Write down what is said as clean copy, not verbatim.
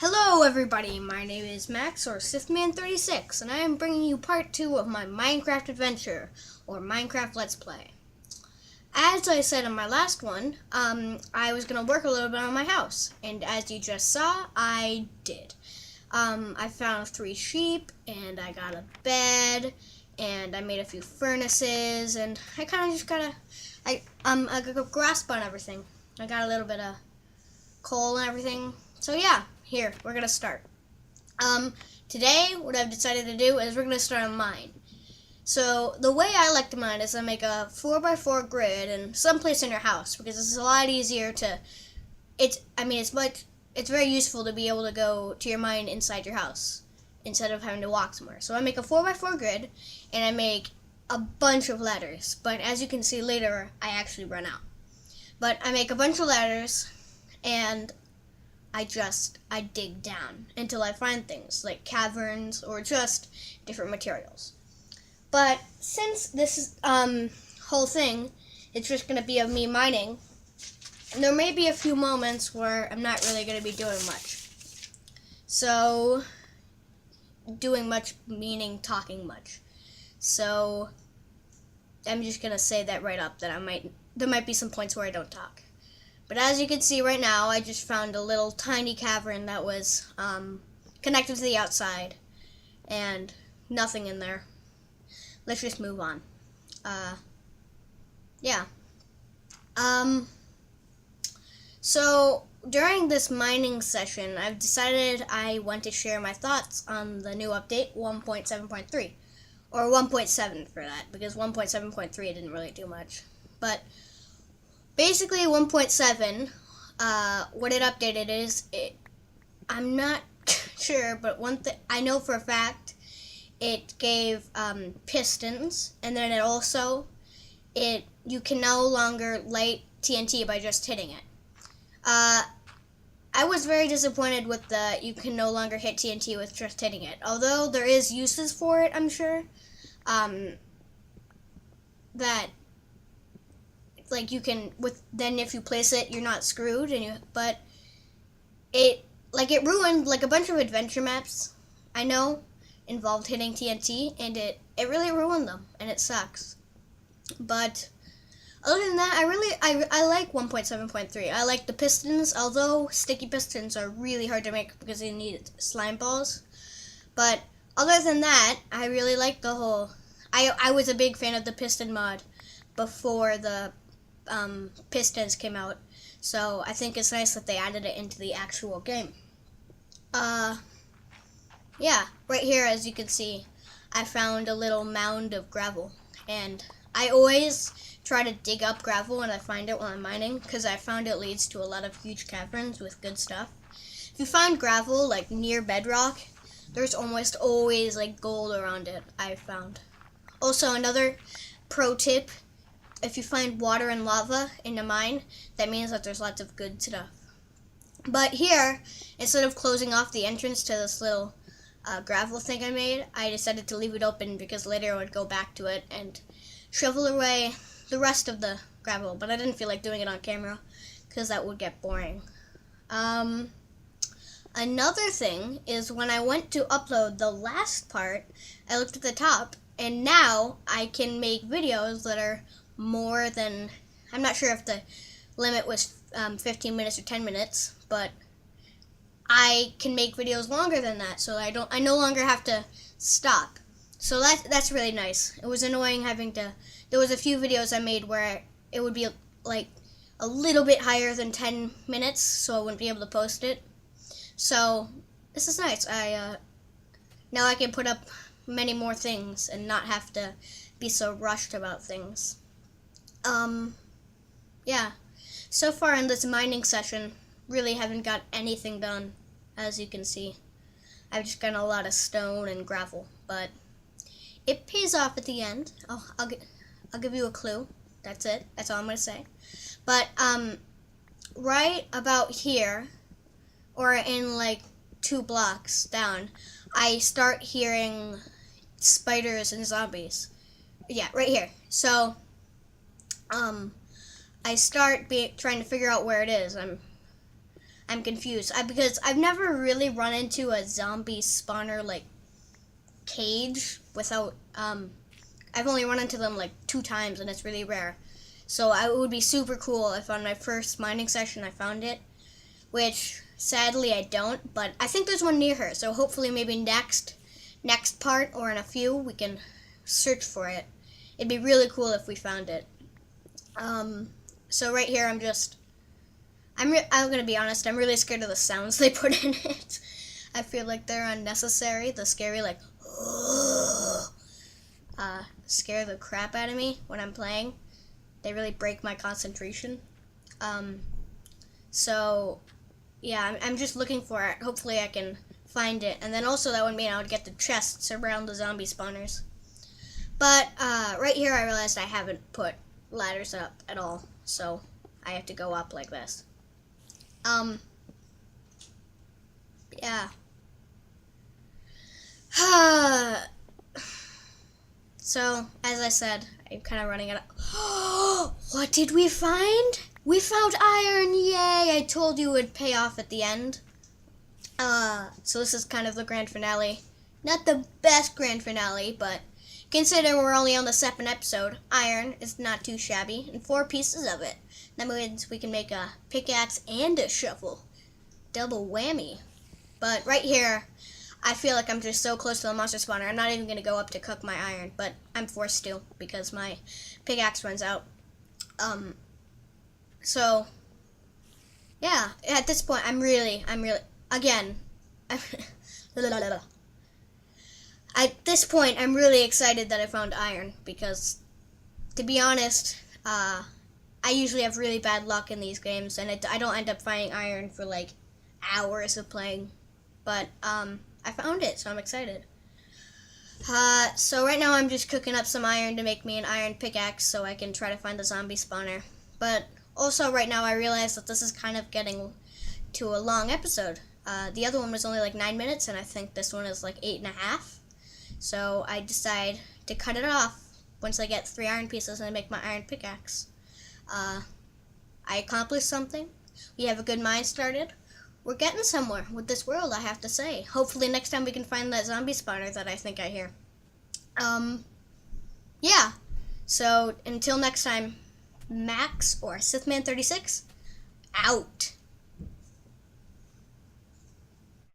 Hello everybody, my name is Max or Sithman36 and I am bringing you part 2 of my Minecraft adventure or Minecraft Let's Play. As I said in my last one, I was going to work a little bit on my house, and as you just saw, I did. I found 3 sheep and I got a bed and I made a few furnaces and I kind of just got I got a grasp on everything. I got a little bit of coal and everything. So yeah, here, we're gonna start. Today, what I've decided to do is we're gonna start a mine. So, the way I like to mine is I make a 4x4 grid in some place in your house, because it's a lot easier to, it's very useful to be able to go to your mine inside your house, instead of having to walk somewhere. So I make a 4x4 grid, and I make a bunch of ladders, but as you can see later, I actually run out. But I make a bunch of ladders, and I dig down until I find things like caverns or just different materials. But since this is whole thing, it's just gonna be of me mining, and there may be a few moments where I'm not really gonna be doing much. So doing much meaning talking much. So I'm just gonna say that right up that there might be some points where I don't talk. But as you can see right now, I just found a little tiny cavern that was connected to the outside, and nothing in there. Let's just move on. Yeah. So during this mining session, I've decided I want to share my thoughts on the new update 1.7.3, or 1.7 for that, because 1.7.3 didn't really do much. But basically, 1.7, what it updated is, I'm not sure, but one thing I know for a fact, it gave pistons, and then you can no longer light TNT by just hitting it. I was very disappointed with you can no longer hit TNT with just hitting it, although there is uses for it, I'm sure, that like you can then if you place it, you're not screwed, but it ruined like a bunch of adventure maps I know involved hitting TNT, and it really ruined them, and it sucks. But other than that, I like 1.7.3. I like the pistons, although sticky pistons are really hard to make because you need slime balls. But other than that, I really like the whole. I was a big fan of the piston mod before the pistons came out, so I think it's nice that they added it into the actual game. Yeah, right here, as you can see, I found a little mound of gravel, and I always try to dig up gravel when I find it while I'm mining, because I found it leads to a lot of huge caverns with good stuff. If you find gravel like near bedrock, there's almost always like gold around it, I've found. Also, another pro tip: if you find water and lava in a mine, that means that there's lots of good stuff. But here, instead of closing off the entrance to this little gravel thing I made, I decided to leave it open because later I would go back to it and shovel away the rest of the gravel. But I didn't feel like doing it on camera because that would get boring. Another thing is when I went to upload the last part, I looked at the top, and now I can make videos that are more than, I'm not sure if the limit was 15 minutes or 10 minutes, but I can make videos longer than that, so I no longer have to stop. So that's really nice. It was annoying there was a few videos I made where it would be like a little bit higher than 10 minutes, so I wouldn't be able to post it. So this is nice. Now I can put up many more things and not have to be so rushed about things. Yeah. So far in this mining session, really haven't got anything done, as you can see. I've just gotten a lot of stone and gravel, but it pays off at the end. I'll give you a clue. That's it. That's all I'm gonna say. But right about here, or in like 2 blocks down, I start hearing spiders and zombies. Yeah, right here. So I start trying to figure out where it is. I'm confused. Because I've never really run into a zombie spawner, like, cage without, I've only run into them, like, 2 times, and it's really rare. So it would be super cool if on my first mining session I found it, which sadly I don't, but I think there's one near her, so hopefully maybe next part or in a few we can search for it. It'd be really cool if we found it. So right here I'm gonna be honest, I'm really scared of the sounds they put in it. I feel like they're unnecessary. The scary, like, scare the crap out of me when I'm playing. They really break my concentration. So yeah, I'm just looking for it. Hopefully I can find it. And then also that would mean I would get the chests around the zombie spawners. But right here I realized I haven't put ladders up at all. So I have to go up like this. Yeah. So, as I said, I'm kind of running out of... What did we find? We found iron! Yay! I told you it would pay off at the end. So this is kind of the grand finale. Not the best grand finale, but considering we're only on the 7th episode, iron is not too shabby, and 4 pieces of it. That means we can make a pickaxe and a shovel. Double whammy. But right here, I feel like I'm just so close to the monster spawner. I'm not even going to go up to cook my iron, but I'm forced to because my pickaxe runs out. So, yeah, at this point, I'm really, again, at this point, I'm really excited that I found iron because, to be honest, I usually have really bad luck in these games, and I don't end up finding iron for, like, hours of playing. But, I found it, so I'm excited. So right now I'm just cooking up some iron to make me an iron pickaxe so I can try to find the zombie spawner. But also right now I realize that this is kind of getting to a long episode. The other one was only like 9 minutes, and I think this one is like 8.5. So I decide to cut it off once I get 3 iron pieces and I make my iron pickaxe. I accomplished something. We have a good mine started. We're getting somewhere with this world, I have to say. Hopefully next time we can find that zombie spawner that I think I hear. Yeah. So until next time, Max or Sithman36 out.